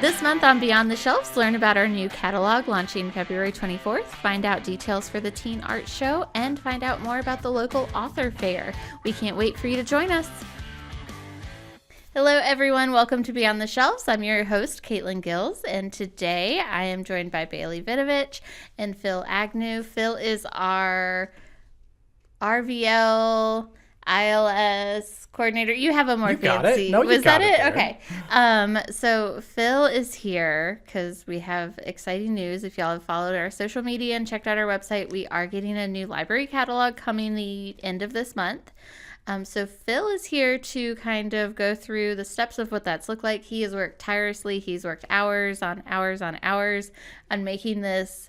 This month on Beyond the Shelves, learn about our new catalog launching February 24th, find out details for the Teen Art Show, and find out more about the local author fair. We can't wait for you to join us. Hello, everyone. Welcome to Beyond the Shelves. I'm your host, Caitlin Gills, and today I am joined by Bailey Vitovich and Phil Agnew. Phil is our RVL ILS coordinator. You have a more fancy. No, Was that it? There. Okay. So Phil is here because we have exciting news. If y'all have followed our social media and checked out our website, we are getting a new library catalog coming the end of this month. So Phil is here to kind of go through the steps of what that's looked like. He has worked tirelessly. He's worked hours on hours on making this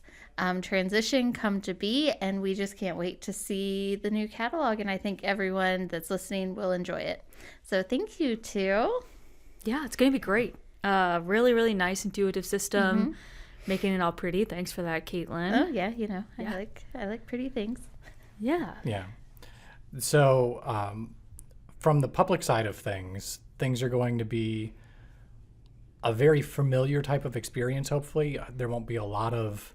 transition come to be, and we just can't wait to see the new catalog, and I think everyone that's listening will enjoy it. So thank you too. Yeah, it's gonna be great. Really nice intuitive system, making it all pretty. Thanks for that, Caitlin. Oh yeah, I like pretty things. Yeah. So from the public side of things are going to be a very familiar type of experience. Hopefully there won't be a lot of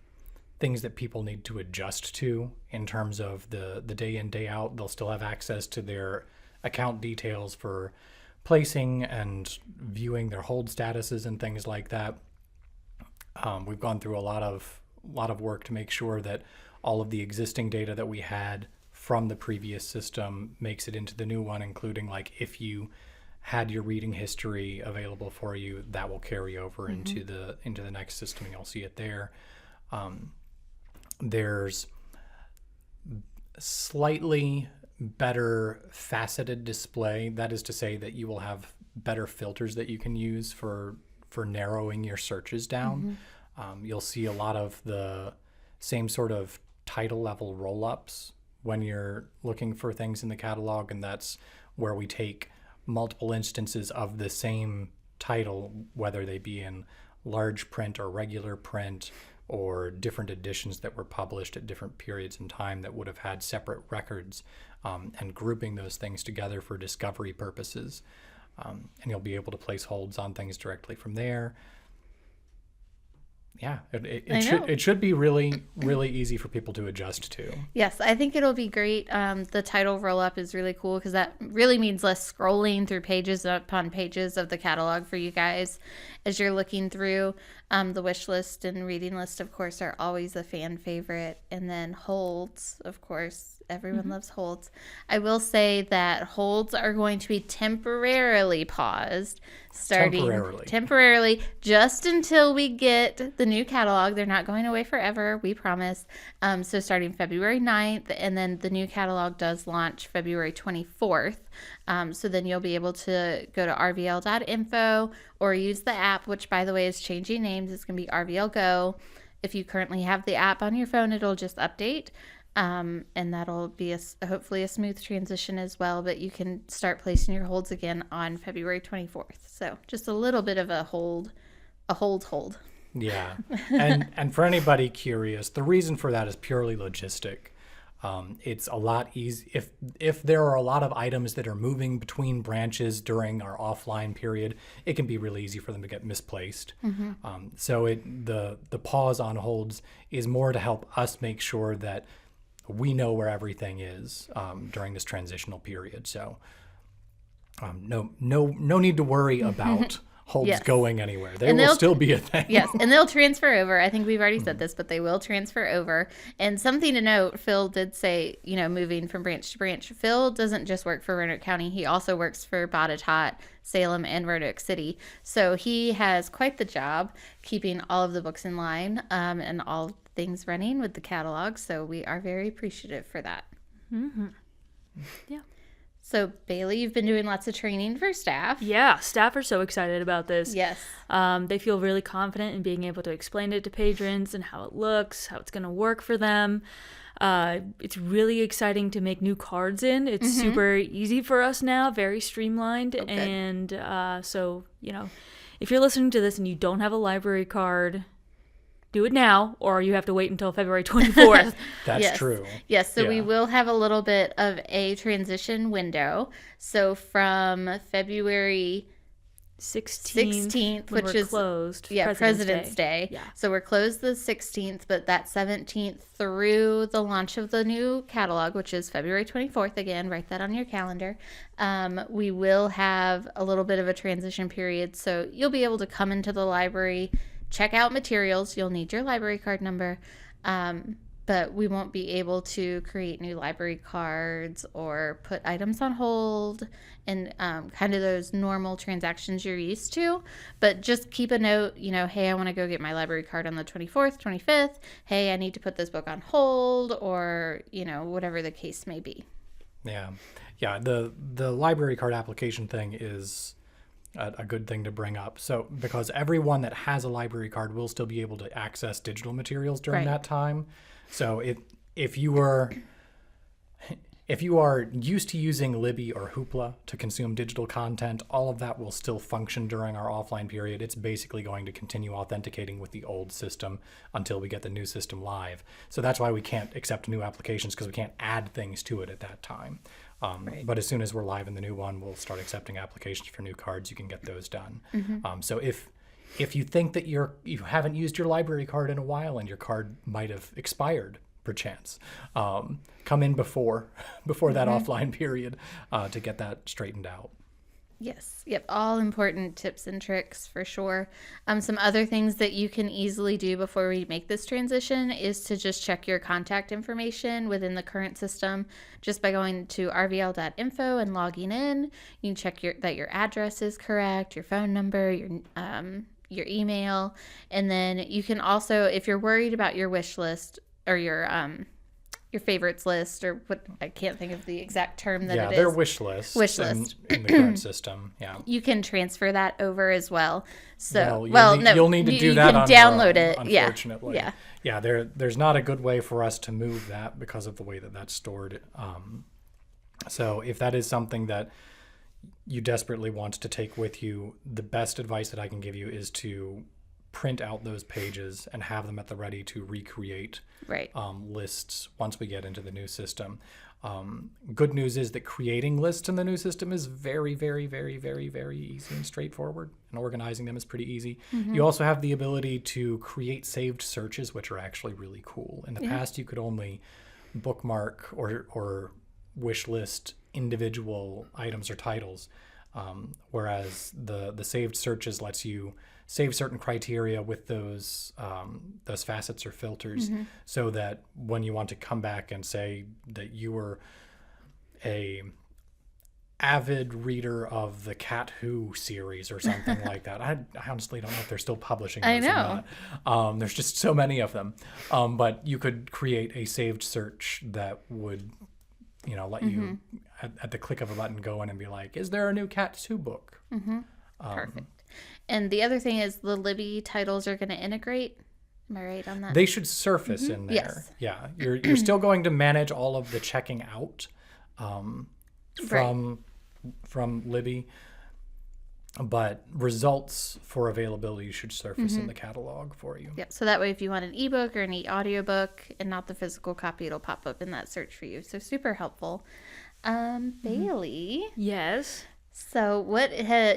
things that people need to adjust to in terms of the day in, day out. They'll still have access to their account details for placing and viewing their hold statuses and things like that. We've gone through a lot of work to make sure that all of the existing data that we had from the previous system makes it into the new one, including like if you had your reading history available for you, that will carry over into the next system, and you'll see it there. There's slightly better faceted display. That is to say that you will have better filters that you can use for narrowing your searches down. You'll see a lot of the same sort of title level roll-ups when you're looking for things in the catalog, and that's where we take multiple instances of the same title, whether they be in large print or regular print, or different editions that were published at different periods in time that would have had separate records, and grouping those things together for discovery purposes. And you'll be able to place holds on things directly from there. Yeah, it should be really easy for people to adjust to. Yes, I think it'll be great. The title roll-up is really cool because that really means less scrolling through pages upon pages of the catalog for you guys as you're looking through. The wish list and reading list, of course, are always a fan favorite. And then holds, of course. Everyone loves holds. I will say that holds are going to be temporarily paused. Temporarily, just until we get the new catalog. They're not going away forever, we promise. So starting February 9th, and then the new catalog does launch February 24th. So then you'll be able to go to rvl.info or use the app, which, by the way, is changing names. It's going to be RVL Go. If you currently have the app on your phone, it'll just update. And that'll be hopefully a smooth transition as well, but you can start placing your holds again on February 24th. So just a little bit of a hold. Yeah. And for anybody curious, the reason for that is purely logistic. It's a lot easy if there are a lot of items that are moving between branches during our offline period, it can be really easy for them to get misplaced. So the pause on holds is more to help us make sure that we know where everything is during this transitional period. So no need to worry about holds going anywhere. They will still be a thing. Yes, and they'll transfer over. I think we've already said this, but they will transfer over. And something to note, Phil did say, moving from branch to branch. Phil doesn't just work for Roanoke County. He also works for Botetourt, Salem, and Roanoke City. So he has quite the job keeping all of the books in line and all things running with the catalog. So we are very appreciative for that. Yeah. So, Bailey, you've been doing lots of training for staff. Yeah, staff are so excited about this. Yes. They feel really confident in being able to explain it to patrons and how it looks, how it's going to work for them. It's really exciting to make new cards in. It's super easy for us now, very streamlined. Okay. And so, if you're listening to this and you don't have a library card, do it now, or you have to wait until February 24th. That's true. Yes, so we will have a little bit of a transition window. So from February 16th, when which we're is closed. President's Day. Yeah. So we're closed the 16th, but that 17th through the launch of the new catalog, which is February 24th. Again, write that on your calendar. We will have a little bit of a transition period, so you'll be able to come into the library, check out materials. You'll need your library card number. But we won't be able to create new library cards or put items on hold and kind of those normal transactions you're used to. But just keep a note, hey, I want to go get my library card on the 24th, 25th. Hey, I need to put this book on hold, or, whatever the case may be. Yeah. Yeah. The library card application thing is a good thing to bring up. So, because everyone that has a library card will still be able to access digital materials during that time. So if you are used to using Libby or Hoopla to consume digital content, all of that will still function during our offline period. It's basically going to continue authenticating with the old system until we get the new system live. So that's why we can't accept new applications, because we can't add things to it at that time. But as soon as we're live in the new one, we'll start accepting applications for new cards. You can get those done. So if you think that you haven't used your library card in a while and your card might have expired, perchance, come in before that offline period to get that straightened out. Yes. Yep. All important tips and tricks for sure. Some other things that you can easily do before we make this transition is to just check your contact information within the current system just by going to rvl.info and logging in. You can check that your address is correct, your phone number, your email, and then you can also, if you're worried about your wish list or your favorites list, or what, I can't think of the exact term that it is. Yeah, their wish list. In the current system. Yeah. You can transfer that over as well. So, you'll need to do that. You can download it. Unfortunately. Yeah. Yeah. There's not a good way for us to move that because of the way that that's stored. So if that is something that you desperately want to take with you, the best advice that I can give you is to print out those pages and have them at the ready to recreate lists once we get into the new system. Good news is that creating lists in the new system is very, very, very, very, very easy and straightforward, and organizing them is pretty easy. You also have the ability to create saved searches, which are actually really cool. In the past, you could only bookmark or wish list individual items or titles, whereas the saved searches lets you save certain criteria with those facets or filters, so that when you want to come back and say that you were a avid reader of the Cat Who series or something like that. I honestly don't know if they're still publishing those or not. There's just so many of them. But you could create a saved search that would let you at the click of a button go in and be like, is there a new Cat Who book? Perfect. And the other thing is the Libby titles are going to integrate. Am I right on that? They should surface in there. Yes. Yeah. You're still going to manage all of the checking out from Libby, but results for availability should surface in the catalog for you. Yep. So that way, if you want an ebook or an e-audiobook and not the physical copy, it'll pop up in that search for you. So super helpful. Bailey. Yes. So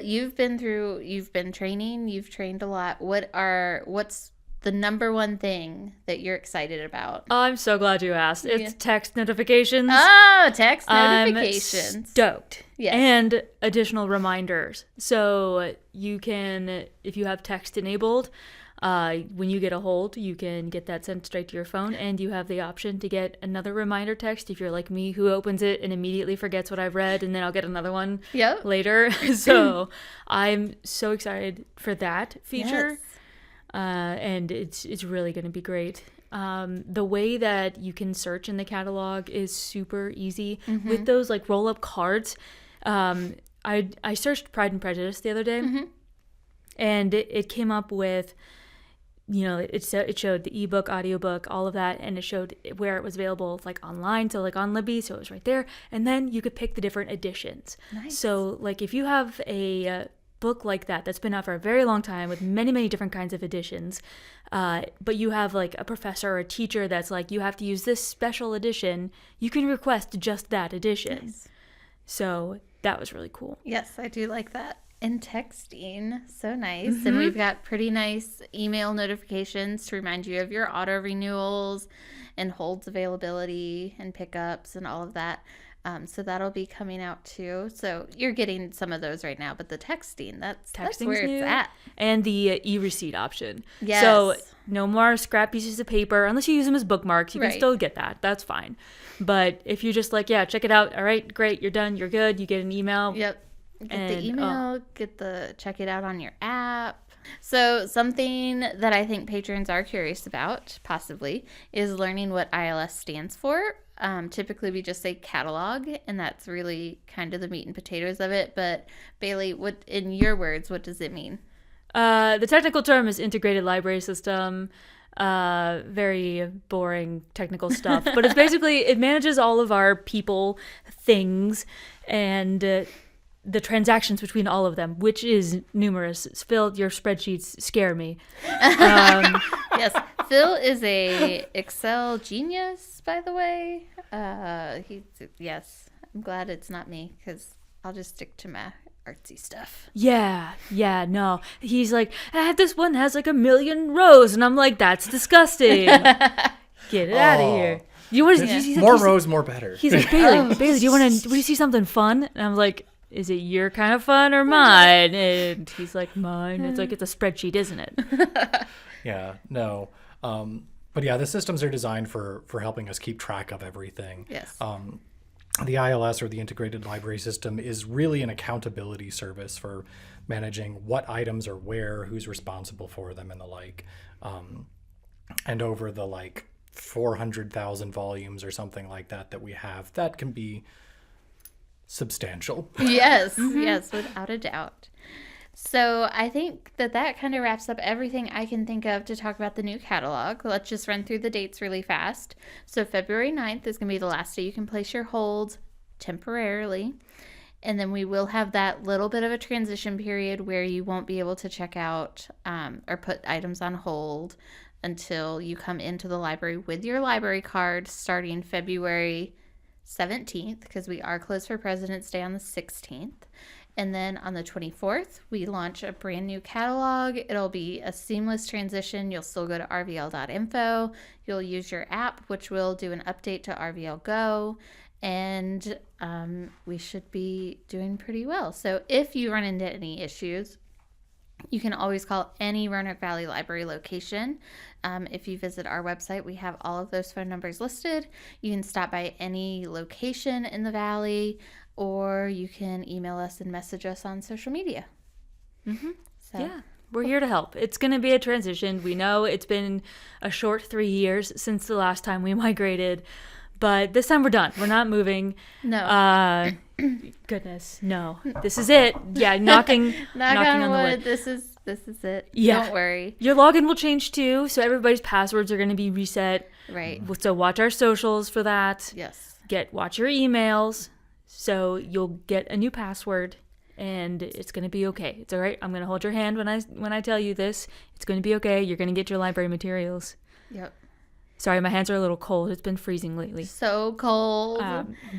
you've been through, you've been training, you've trained a lot. What's the number one thing that you're excited about? Oh, I'm so glad you asked. It's text notifications. Oh, text notifications. I'm stoked. Yes. And additional reminders. So you can, if you have text enabled, when you get a hold, you can get that sent straight to your phone, and you have the option to get another reminder text if you're like me, who opens it and immediately forgets what I've read, and then I'll get another one later. So I'm so excited for that feature. Yes. And it's really going to be great. The way that you can search in the catalog is super easy with those like roll up cards. I searched Pride and Prejudice the other day, and it came up with, it showed the ebook, audiobook, all of that, and it showed where it was available like online, so like on Libby, so it was right there. And then you could pick the different editions. Nice. So like if you have a book like that's been out for a very long time with many, many different kinds of editions, but you have like a professor or a teacher that's like, you have to use this special edition, you can request just that edition. Nice. So that was really cool. Yes, I do like that. And texting. So nice. And we've got pretty nice email notifications to remind you of your auto renewals and holds availability and pickups and all of that. So that'll be coming out too. So you're getting some of those right now, but the texting, that's where new. it's at. And the e-receipt option. Yes. So no more scrap pieces of paper, unless you use them as bookmarks. You can still get that. That's fine. But if you're just like, yeah, check it out. All right, great, you're done, you're good. You get an email. Yep. Get the email, check it out on your app. So something that I think patrons are curious about, possibly, is learning what ILS stands for. Typically, we just say catalog, and that's really kind of the meat and potatoes of it. But Bailey, what, in your words, what does it mean? The technical term is integrated library system. Very boring technical stuff, but it's basically, it manages all of our people, things, and the transactions between all of them, which is numerous. Phil, your spreadsheets scare me. Yes, Phil is a Excel genius, by the way. Yes, I'm glad it's not me, because I'll just stick to my artsy stuff. Yeah, no. He's like, this one has like 1 million rows, and I'm like, that's disgusting. Get it out of here. You want to more rows, more better. He's like, Bailey, do you want to see something fun? And I'm like, is it your kind of fun or mine? And he's like, mine. It's like, it's a spreadsheet, isn't it? Yeah, no. But yeah, the systems are designed for helping us keep track of everything. Yes. The ILS, or the Integrated Library System, is really an accountability service for managing what items are where, who's responsible for them, and the like. And over the 400,000 volumes or something like that we have, that can be substantial. Yes, yes, without a doubt. So I think that kind of wraps up everything I can think of to talk about the new catalog. Let's just run through the dates really fast. So February 9th is going to be the last day you can place your hold temporarily. And then we will have that little bit of a transition period where you won't be able to check out or put items on hold until you come into the library with your library card starting February 17th, because we are closed for President's Day on the 16th. And then on the 24th, we launch a brand new catalog. It'll be a seamless transition. You'll still go to rvl.info. You'll use your app, which will do an update to RVL Go. And we should be doing pretty well. So if you run into any issues, you can always call any Roanoke Valley Library location. If you visit our website, we have all of those phone numbers listed. You can stop by any location in the Valley, or you can email us and message us on social media. So, yeah, we're here to help. It's going to be a transition. We know it's been a short 3 years since the last time we migrated, but this time we're done. We're not moving. No. Goodness, no. This is it. Yeah, knocking on the wood. wood. This is it. Yeah. Don't worry. Your login will change too, so everybody's passwords are going to be reset. Right. So watch our socials for that. Yes. Watch your emails, so you'll get a new password, and it's going to be okay. It's all right. I'm going to hold your hand when I tell you this. It's going to be okay. You're going to get your library materials. Yep. Sorry, my hands are a little cold. It's been freezing lately. So cold.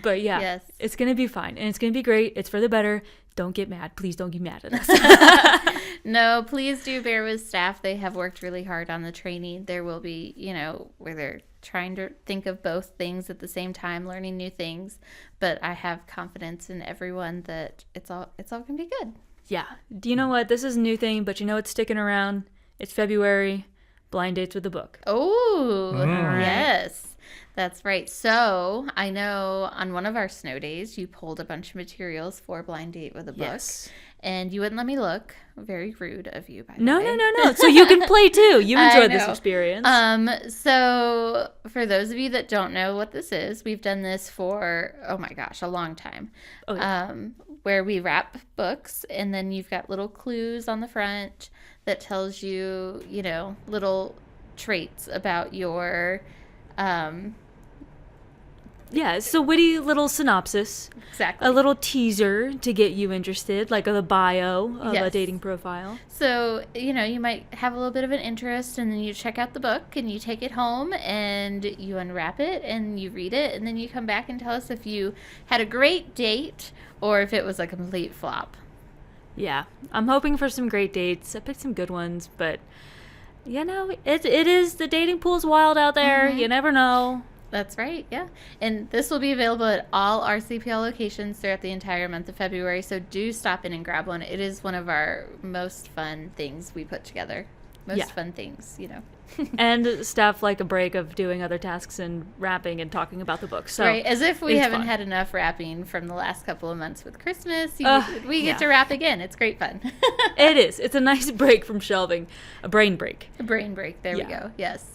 But yeah, Yes. It's going to be fine, and it's going to be great. It's for the better. Don't get mad. Please don't get mad at us. No, please do bear with staff. They have worked really hard on the training. There will be, where they're trying to think of both things at the same time, learning new things. But I have confidence in everyone that it's all going to be good. Yeah. Do you know what? This is a new thing, but it's sticking around. It's February. Blind dates with a book. Oh, yes. That's right. So I know on one of our snow days, you pulled a bunch of materials for Blind Date with a book. Yes. And you wouldn't let me look. Very rude of you, by the No. way. So you can play too. You I enjoyed this know. experience. So for those of you that don't know what this is, we've done this for, oh my gosh, a long time. Oh, yeah. Where we wrap books, and then you've got little clues on the front that tells you, little traits about your, Yeah, it's a witty little synopsis. exactly. A little teaser to get you interested, like the bio of a Yes. dating profile. So, you might have a little bit of an interest, and then you check out the book and you take it home and you unwrap it and you read it, and then you come back and tell us if you had a great date or if it was a complete flop. Yeah, I'm hoping for some great dates. I picked some good ones, but it is, the dating pool's wild out there. You never know. That's right, yeah. And this will be available at all RCPL locations throughout the entire month of February, so do stop in and grab one. It is one of our most fun things we put together. Fun things, And staff like a break of doing other tasks and rapping and talking about the book. So right, as if we it's haven't fun. had enough rapping from the last couple of months with Christmas. We get yeah. to rap again. It's great fun. It is. It's a nice break from shelving. A brain break. A brain break. There we go. Yes.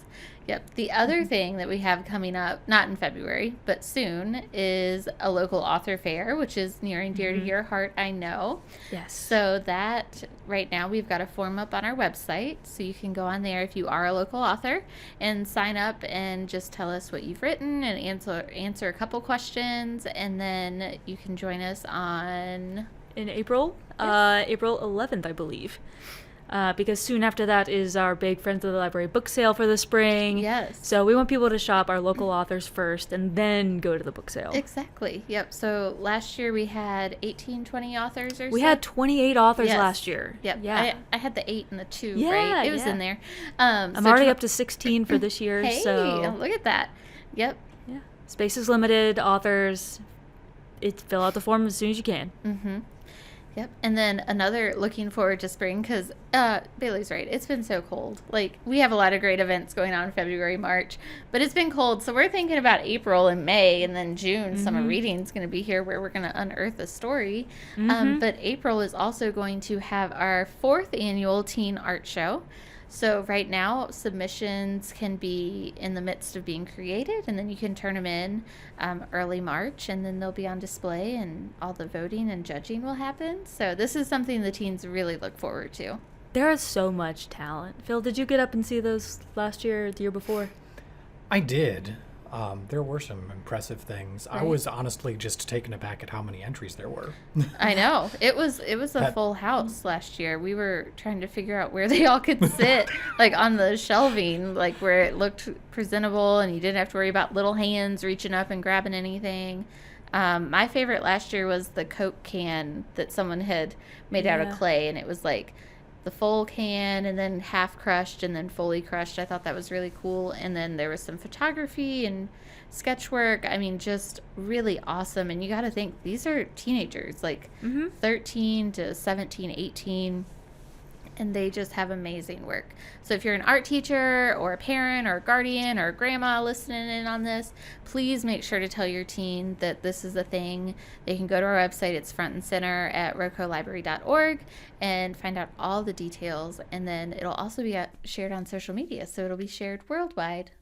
Yep. The other thing that we have coming up, not in February, but soon, is a local author fair, which is near and dear to your heart, I know. Yes. So that, right now, we've got a form up on our website. So you can go on there if you are a local author and sign up and just tell us what you've written and answer a couple questions. And then you can join us on... in April, April 11th, I believe. Because soon after that is our big Friends of the Library book sale for the spring. Yes. So we want people to shop our local authors first and then go to the book sale. Exactly. Yep. So last year we had 18, 20 authors or so. We had 28 authors Yes. last year. Yep. Yeah. I had the 8 and the 2, Yeah, right? It was yeah. in there. I'm already up to 16 for this year. Hey, So look at that. Yep. yeah. Space is limited. Authors, fill out the form as soon as you can. Mm-hmm. Yep. And then another, looking forward to spring, because Bailey's right. It's been so cold. Like, we have a lot of great events going on in February, March, but it's been cold. So we're thinking about April and May, and then June, summer reading is going to be here where we're going to unearth a story. But April is also going to have our 4th annual Teen Art Show. So right now, submissions can be in the midst of being created, and then you can turn them in early March, and then they'll be on display, and all the voting and judging will happen. So this is something the teens really look forward to. There is so much talent. Phil, did you get up and see those last year or the year before? I did. There were some impressive things. I Right. was honestly just taken aback at how many entries there were. I know. It was a full house last year. We were trying to figure out where they all could sit, like on the shelving, like where it looked presentable and you didn't have to worry about little hands reaching up and grabbing anything. My favorite last year was the Coke can that someone had made out of Yeah. clay, and it was like the full can and then half crushed and then fully crushed. I thought that was really cool. And then there was some photography and sketch work. I mean, just really awesome. And you got to think, these are teenagers, like 13 to 17, 18. And they just have amazing work. So if you're an art teacher or a parent or a guardian or a grandma listening in on this, please make sure to tell your teen that this is a thing. They can go to our website. It's front and center at rocolibrary.org and find out all the details. And then it'll also be shared on social media. So it'll be shared worldwide.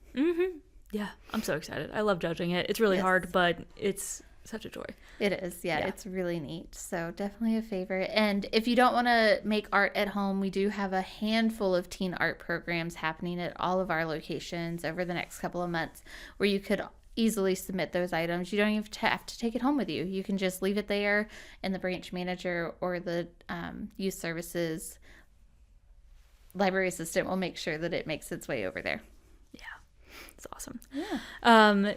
Yeah, I'm so excited. I love judging it. It's really Yes. hard, but it's such a joy. It is, yeah, Yeah. it's really neat. So definitely a favorite. And if you don't want to make art at home, we do have a handful of teen art programs happening at all of our locations over the next couple of months where you could easily submit those items. You don't even have to take it home with you. You can just leave it there, and the branch manager or the youth services library assistant will make sure that it makes its way over there. Yeah, it's awesome. Yeah.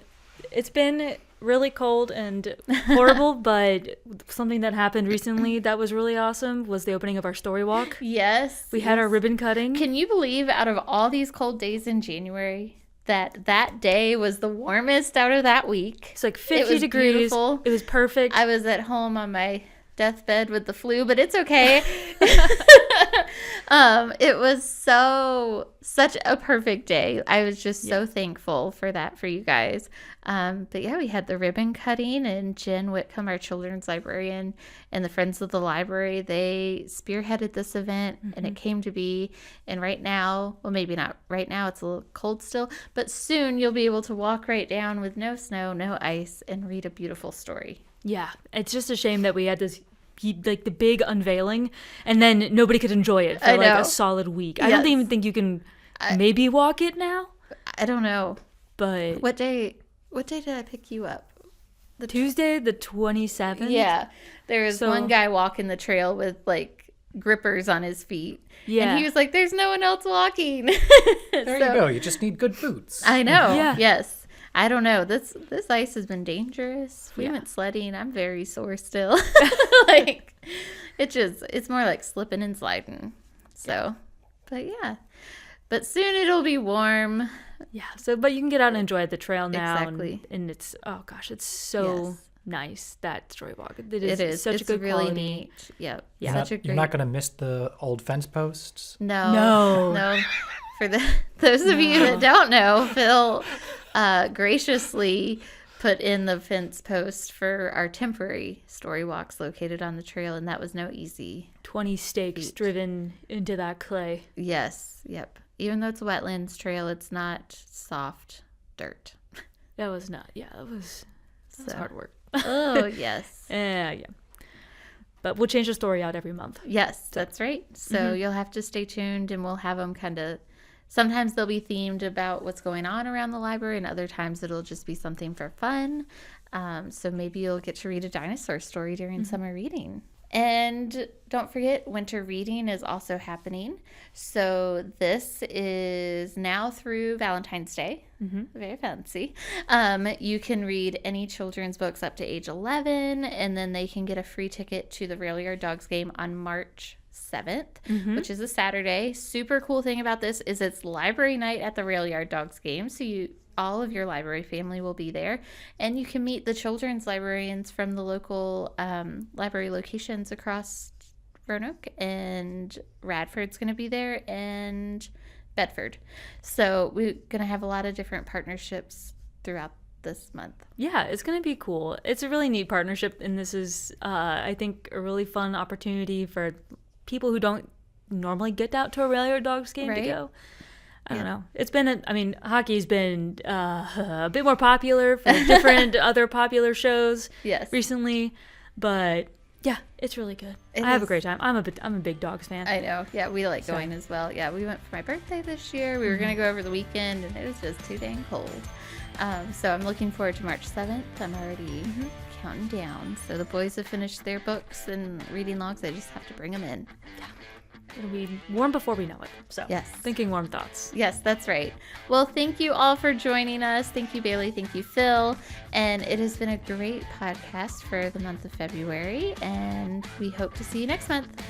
It's been really cold and horrible, but something that happened recently that was really awesome was the opening of our story walk. Yes. We had our ribbon cutting. Can you believe out of all these cold days in January that day was the warmest out of that week? It's like It 50 was degrees. beautiful. It was perfect. I was at home on my deathbed with the flu, but it's okay. It was such a perfect day. I was just so thankful for that for you guys. But yeah, we had the ribbon cutting, and Jen Whitcomb, our children's librarian, and the Friends of the Library, they spearheaded this event, and it came to be. And right now, well, maybe not right now, it's a little cold still, but soon you'll be able to walk right down with no snow, no ice, and read a beautiful story. Yeah, it's just a shame that we had this like the big unveiling, and then nobody could enjoy it for I like know. a solid week. I Yes. don't even think you can maybe walk it now, I don't know. but What day did I pick you up? Tuesday the 27th. Yeah. There was So- one guy walking the trail with like grippers on his feet. Yeah. And he was like, there's no one else walking. There you go. You just need good boots. I know. Yeah. Yes. I don't know. This ice has been dangerous. We went sledding. I'm very sore still. Like, it's more like slipping and sliding. So, but yeah. But soon it'll be warm. Yeah. So, but you can get out and enjoy the trail now. Exactly. And it's, oh gosh, it's so Yes. nice, that story walk. It is. Such It's a good really quality. neat. Yep. Yeah. Such a great. You're not going to miss the old fence posts. No. For those of you that don't know, Phil graciously put in the fence post for our temporary story walks located on the trail, and that was no easy. 20 stakes driven into that clay. Yes. Yep. Even though it's a wetlands trail, it's not soft dirt. That was not, that was hard work. Oh, yes. Yeah. But we'll change the story out every month. Yes, that's right. So you'll have to stay tuned, and we'll have them kind of, sometimes they'll be themed about what's going on around the library, and other times it'll just be something for fun. So maybe you'll get to read a dinosaur story during summer reading. And don't forget, winter reading is also happening. So this is now through Valentine's Day. Very fancy. You can read any children's books up to age 11, and then they can get a free ticket to the Rail Yard Dogs game on March 7th, which is a Saturday. Super cool thing about this is it's library night at the Rail Yard Dogs game. So all of your library family will be there, and you can meet the children's librarians from the local library locations across Roanoke, and Radford's going to be there, and Bedford. So we're going to have a lot of different partnerships throughout this month. Yeah, it's going to be cool. It's a really neat partnership, and this is, I think, a really fun opportunity for people who don't normally get out to a Rail Yard Dogs game to go. I don't know. It's been, hockey's been a bit more popular for different other popular shows recently, but yeah, it's really good. I have a great time. I'm a big Dogs fan. I know. Yeah, we like going as well. Yeah, we went for my birthday this year. We were going to go over the weekend, and it was just too dang cold. So I'm looking forward to March 7th. I'm already counting down. So the boys have finished their books and reading logs. I just have to bring them in. Yeah. It'll be warm before we know it. So, thinking warm thoughts. Yes, that's right. Well, thank you all for joining us. Thank you, Bailey. Thank you, Phil. And it has been a great podcast for the month of February. And we hope to see you next month.